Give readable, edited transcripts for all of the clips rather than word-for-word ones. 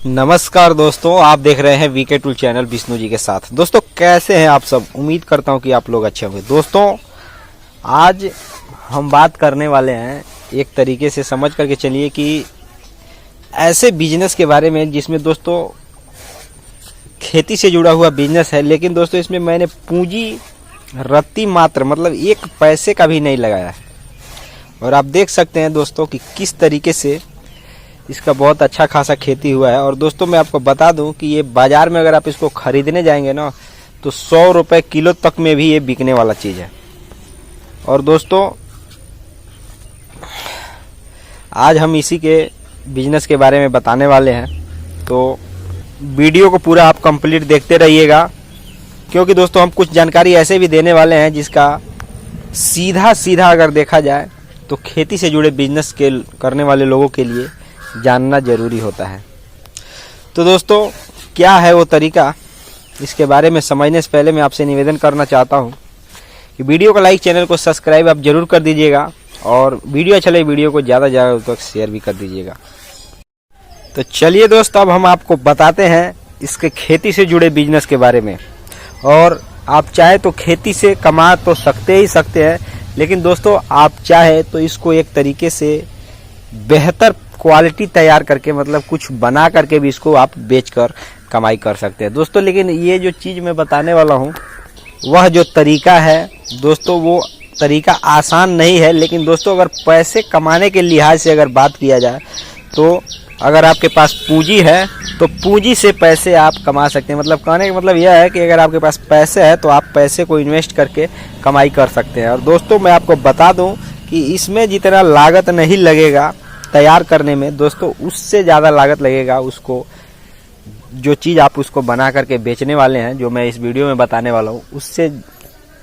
नमस्कार दोस्तों, आप देख रहे हैं VK tool channel Vishnu ji के साथ। दोस्तों कैसे हैं आप सब? उम्मीद करता हूं कि आप लोग अच्छे होंगे। दोस्तों आज हम बात करने वाले हैं एक तरीके से समझ करके चलिए कि ऐसे बिजनेस के बारे में जिसमें दोस्तों खेती से जुड़ा हुआ बिजनेस है, लेकिन दोस्तों इसमें मैंने पूंजी रत्ती मात्र मतलब 1 पैसे का भी नहीं लगाया है। और आप देख सकते हैं दोस्तों कि किस तरीके से इसका बहुत अच्छा खासा खेती हुआ है। और दोस्तों मैं आपको बता दूं कि ये बाजार में अगर आप इसको खरीदने जाएंगे ना तो 100 रुपए किलो तक में भी ये बिकने वाला चीज़ है। और दोस्तों आज हम इसी के बिजनेस के बारे में बताने वाले हैं, तो वीडियो को पूरा आप कंप्लीट देखते रहिएगा, क्योंकि दोस्तों हम कुछ जानकारी ऐसे भी देने वाले हैं जिसका सीधा अगर देखा जाए तो खेती से जुड़े बिजनेस के करने वाले लोगों के लिए जानना जरूरी होता है। तो दोस्तों क्या है वो तरीका, इसके बारे में समझने से पहले मैं आपसे निवेदन करना चाहता हूँ कि वीडियो को लाइक, चैनल को सब्सक्राइब आप जरूर कर दीजिएगा और वीडियो अच्छा लगे वीडियो को ज़्यादा तक शेयर भी कर दीजिएगा। तो चलिए दोस्तों अब हम आपको बताते हैं इसके खेती से जुड़े बिजनेस के बारे में। और आप चाहे तो खेती से कमा तो सकते ही सकते हैं, लेकिन दोस्तों आप चाहे तो इसको एक तरीके से बेहतर क्वालिटी तैयार करके मतलब कुछ बना करके भी इसको आप बेचकर कमाई कर सकते हैं दोस्तों। लेकिन ये जो चीज़ मैं बताने वाला हूँ वह जो तरीका है दोस्तों, वो तरीका आसान नहीं है। लेकिन दोस्तों अगर पैसे कमाने के लिहाज से अगर बात किया जाए तो अगर आपके पास पूंजी है तो पूंजी से पैसे आप कमा सकते हैं। मतलब कहने का मतलब यह है कि अगर आपके पास पैसे है तो आप पैसे को इन्वेस्ट करके कमाई कर सकते हैं। और दोस्तों मैं आपको बता दूं कि इसमें जितना लागत नहीं लगेगा तैयार करने में दोस्तों, उससे ज़्यादा लागत लगेगा उसको जो चीज़ आप उसको बना करके बेचने वाले हैं, जो मैं इस वीडियो में बताने वाला हूँ, उससे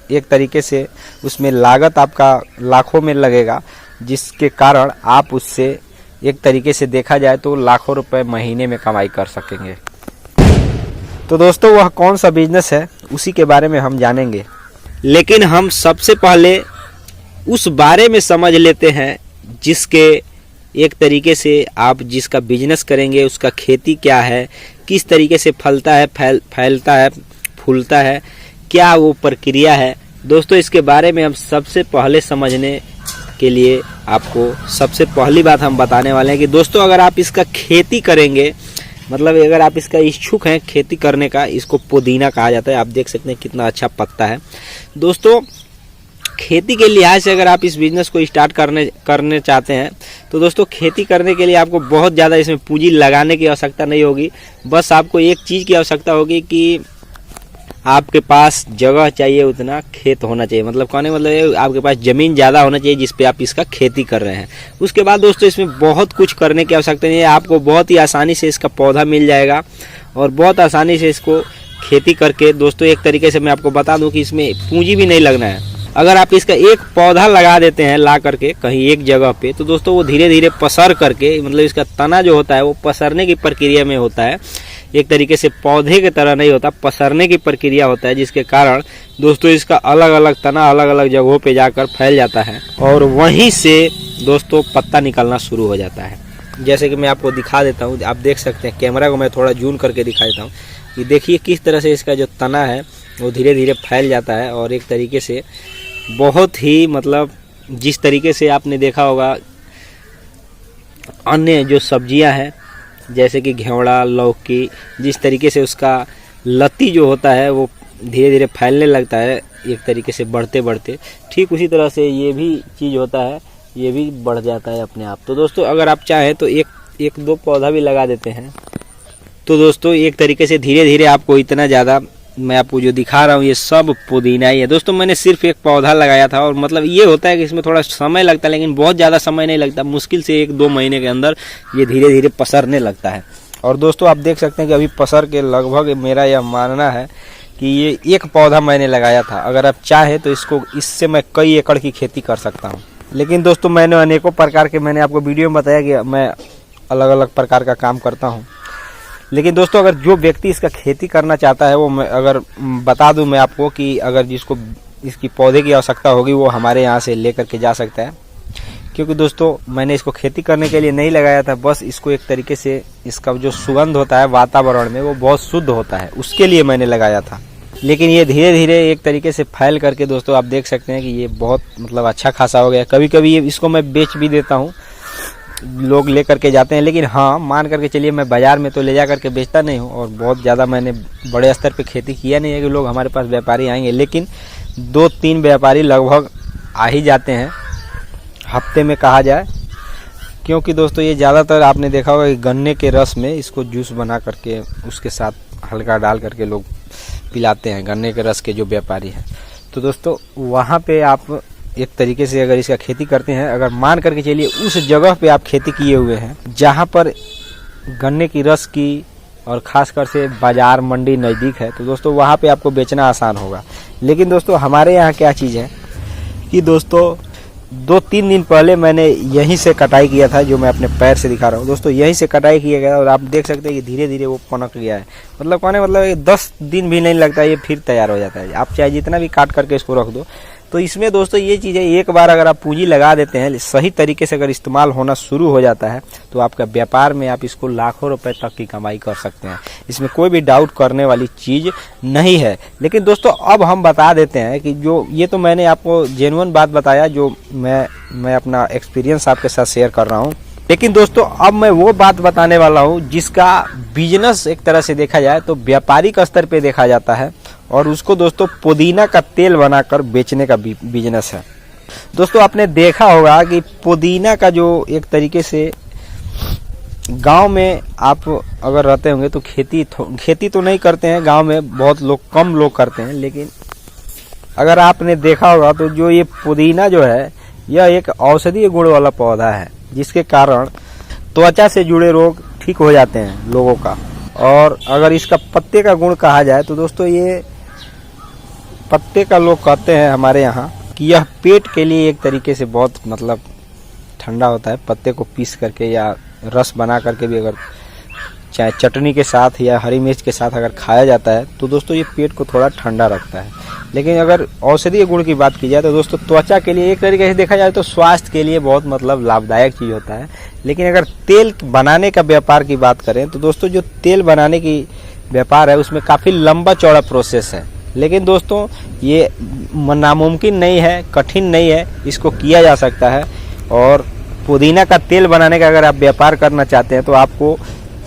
एक तरीके से उसमें लागत आपका लाखों में लगेगा, जिसके कारण आप उससे एक तरीके से देखा जाए तो लाखों रुपए महीने में कमाई कर सकेंगे। तो दोस्तों वह कौन सा बिजनेस है उसी के बारे में हम जानेंगे, लेकिन हम सबसे पहले उस बारे में समझ लेते हैं जिसके एक तरीके से आप जिसका बिजनेस करेंगे उसका खेती क्या है, किस तरीके से फलता है, फैलता है, फूलता है, क्या वो प्रक्रिया है। दोस्तों इसके बारे में हम सबसे पहले समझने के लिए आपको सबसे पहली बात हम बताने वाले हैं कि दोस्तों अगर आप इसका खेती करेंगे, मतलब अगर आप इसका इच्छुक हैं खेती करने का, इसको पुदीना कहा जाता है। आप देख सकते हैं कितना अच्छा पत्ता है। दोस्तों खेती के लिहाज से अगर आप इस बिजनेस को स्टार्ट करने चाहते हैं तो दोस्तों खेती करने के लिए आपको बहुत ज़्यादा इसमें पूंजी लगाने की आवश्यकता नहीं होगी। बस आपको एक चीज़ की आवश्यकता होगी कि आपके पास जगह चाहिए, उतना खेत होना चाहिए। मतलब कहने मतलब आपके पास ज़मीन ज़्यादा होना चाहिए जिस पे आप इसका खेती कर रहे हैं। उसके बाद दोस्तों इसमें बहुत कुछ करने की आवश्यकता नहीं है, आपको बहुत ही आसानी से इसका पौधा मिल जाएगा और बहुत आसानी से इसको खेती करके दोस्तों एक तरीके से मैं आपको बता दूं कि इसमें पूंजी भी नहीं लगना है। अगर आप इसका एक पौधा लगा देते हैं ला करके कहीं एक जगह पे, तो दोस्तों वो धीरे धीरे पसर करके, मतलब इसका तना जो होता है वो पसरने की प्रक्रिया में होता है। एक तरीके से पौधे की तरह नहीं होता, पसरने की प्रक्रिया होता है, जिसके कारण दोस्तों इसका अलग अलग तना अलग अलग जगहों पे जाकर फैल जाता है और वहीं से दोस्तों पत्ता निकलना शुरू हो जाता है। जैसे कि मैं आपको दिखा देता हूँ, आप देख सकते हैं, कैमरा को मैं थोड़ा जूम करके दिखा देता हूँ कि देखिए किस तरह से इसका जो तना है वो धीरे धीरे फैल जाता है। और एक तरीके से बहुत ही मतलब जिस तरीके से आपने देखा होगा अन्य जो सब्जियां हैं जैसे कि घेवड़ा, लौकी, जिस तरीके से उसका लत्ती जो होता है वो धीरे धीरे फैलने लगता है एक तरीके से बढ़ते बढ़ते, ठीक उसी तरह से ये भी चीज़ होता है, ये भी बढ़ जाता है अपने आप। तो दोस्तों अगर आप चाहें तो एक दो पौधा भी लगा देते हैं तो दोस्तों एक तरीके से धीरे धीरे आपको इतना ज़्यादा, मैं आपको जो दिखा रहा हूँ ये सब पुदीना ही है दोस्तों। मैंने सिर्फ एक पौधा लगाया था और मतलब ये होता है कि इसमें थोड़ा समय लगता है, लेकिन बहुत ज़्यादा समय नहीं लगता, मुश्किल से 1-2 महीने के अंदर ये धीरे धीरे पसरने लगता है। और दोस्तों आप देख सकते हैं कि अभी पसर के लगभग मेरा यह मानना है कि ये एक पौधा मैंने लगाया था। अगर आप चाहे तो इससे मैं कई एकड़ की खेती कर सकता हूँ। लेकिन दोस्तों मैंने अनेकों प्रकार के, मैंने आपको वीडियो में बताया कि मैं अलग अलग प्रकार का काम करता हूँ। लेकिन दोस्तों अगर जो व्यक्ति इसका खेती करना चाहता है वो मैं अगर बता दूं मैं आपको कि अगर जिसको इसकी पौधे की आवश्यकता होगी वो हमारे यहाँ से ले करके जा सकता है, क्योंकि दोस्तों मैंने इसको खेती करने के लिए नहीं लगाया था, बस इसको एक तरीके से इसका जो सुगंध होता है वातावरण में वो बहुत शुद्ध होता है, उसके लिए मैंने लगाया था। लेकिन ये धीरे धीरे एक तरीके से फैल करके दोस्तों आप देख सकते हैं कि ये बहुत मतलब अच्छा खासा हो गया। कभी कभी ये इसको मैं बेच भी देता हूँ, लोग ले करके जाते हैं। लेकिन हाँ, मान करके चलिए मैं बाज़ार में तो ले जा करके बेचता नहीं हूँ, और बहुत ज़्यादा मैंने बड़े स्तर पे खेती किया नहीं है कि लोग हमारे पास व्यापारी आएंगे। लेकिन 2-3 व्यापारी लगभग आ ही जाते हैं हफ्ते में कहा जाए, क्योंकि दोस्तों ये ज़्यादातर आपने देखा होगा कि गन्ने के रस में इसको जूस बना करके उसके साथ हल्का डाल करके लोग पिलाते हैं, गन्ने के रस के जो व्यापारी हैं। तो दोस्तों वहाँ पे आप एक तरीके से अगर इसका खेती करते हैं, अगर मान करके चलिए उस जगह पे आप खेती किए हुए हैं जहाँ पर गन्ने की रस की और ख़ासकर से बाज़ार मंडी नज़दीक है, तो दोस्तों वहाँ पे आपको बेचना आसान होगा। लेकिन दोस्तों हमारे यहाँ क्या चीज़ है कि दोस्तों 2-3 दिन पहले मैंने यहीं से कटाई किया था, जो मैं अपने पैर से दिखा रहा हूँ दोस्तों, यहीं से कटाई किया गया और आप देख सकते हैं कि धीरे धीरे वो पनक गया है। मतलब कहने मतलब 10 दिन भी नहीं लगता ये फिर तैयार हो जाता है। आप चाहे जितना भी काट करके इसको रख दो। तो इसमें दोस्तों ये चीज़ें एक बार अगर आप पूंजी लगा देते हैं, सही तरीके से अगर इस्तेमाल होना शुरू हो जाता है, तो आपका व्यापार में आप इसको लाखों रुपए तक की कमाई कर सकते हैं। इसमें कोई भी डाउट करने वाली चीज़ नहीं है। लेकिन दोस्तों अब हम बता देते हैं कि जो ये तो मैंने आपको जेन्युइन बात बताया, जो मैं अपना एक्सपीरियंस आपके साथ शेयर कर रहा हूँ। लेकिन दोस्तों अब मैं वो बात बताने वाला हूँ जिसका बिजनेस एक तरह से देखा जाए तो व्यापारिक स्तर पे देखा जाता है, और उसको दोस्तों पुदीना का तेल बनाकर बेचने का बिजनेस है। दोस्तों आपने देखा होगा कि पुदीना का जो एक तरीके से गांव में आप अगर रहते होंगे तो खेती तो नहीं करते हैं गांव में, बहुत लोग कम लोग करते हैं। लेकिन अगर आपने देखा होगा तो जो ये पुदीना जो है यह एक औषधीय गुण वाला पौधा है, जिसके कारण त्वचा से जुड़े रोग ठीक हो जाते हैं लोगों का। और अगर इसका पत्ते का गुण कहा जाए तो दोस्तों ये पत्ते का लोग कहते हैं हमारे यहाँ कि यह पेट के लिए एक तरीके से बहुत मतलब ठंडा होता है। पत्ते को पीस करके या रस बना करके भी अगर चाहे चटनी के साथ या हरी मिर्च के साथ अगर खाया जाता है तो दोस्तों ये पेट को थोड़ा ठंडा रखता है। लेकिन अगर औषधीय गुण की बात की जाए तो दोस्तों त्वचा के लिए एक तरीके से देखा जाए तो स्वास्थ्य के लिए बहुत मतलब लाभदायक चीज़ होता है। लेकिन अगर तेल बनाने का व्यापार की बात करें तो दोस्तों जो तेल बनाने की व्यापार है उसमें काफ़ी लंबा चौड़ा प्रोसेस है। लेकिन दोस्तों ये नामुमकिन नहीं है, कठिन नहीं है, इसको किया जा सकता है। और पुदीना का तेल बनाने का अगर आप व्यापार करना चाहते हैं तो आपको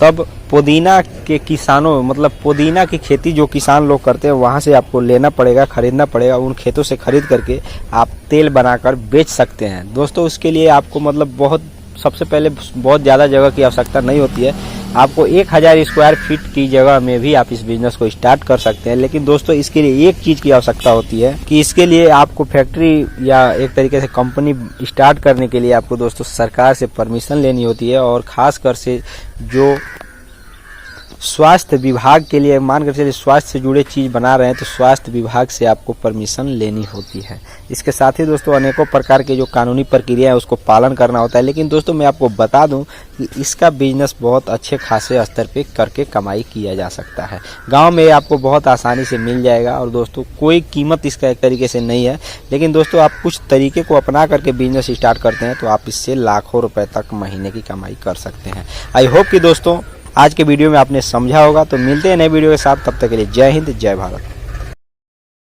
तब पुदीना के किसानों मतलब पुदीना की खेती जो किसान लोग करते हैं वहाँ से आपको लेना पड़ेगा, खरीदना पड़ेगा। उन खेतों से खरीद करके आप तेल बनाकर बेच सकते हैं। दोस्तों उसके लिए आपको मतलब सबसे पहले बहुत ज़्यादा जगह की आवश्यकता नहीं होती है। आपको 1000 स्क्वायर फीट की जगह में भी आप इस बिजनेस को स्टार्ट कर सकते हैं। लेकिन दोस्तों इसके लिए एक चीज़ की आवश्यकता होती है कि इसके लिए आपको फैक्ट्री या एक तरीके से कंपनी स्टार्ट करने के लिए आपको दोस्तों सरकार से परमिशन लेनी होती है। और ख़ास कर से जो स्वास्थ्य विभाग के लिए मान कर चलिए स्वास्थ्य से जुड़े चीज़ बना रहे हैं तो स्वास्थ्य विभाग से आपको परमिशन लेनी होती है। इसके साथ ही दोस्तों अनेकों प्रकार के जो कानूनी प्रक्रिया है उसको पालन करना होता है। लेकिन दोस्तों मैं आपको बता दूं कि इसका बिजनेस बहुत अच्छे खासे स्तर पे करके कमाई किया जा सकता है। गांव में आपको बहुत आसानी से मिल जाएगा। और दोस्तों कोई कीमत इसका एक तरीके से नहीं है। लेकिन दोस्तों आप कुछ तरीके को अपना करके बिजनेस स्टार्ट करते हैं तो आप इससे लाखों रुपए तक महीने की कमाई कर सकते हैं। आई होप कि दोस्तों आज के वीडियो में आपने समझा होगा। तो मिलते हैं नए वीडियो के साथ, तब तक के लिए जय हिंद, जय भारत।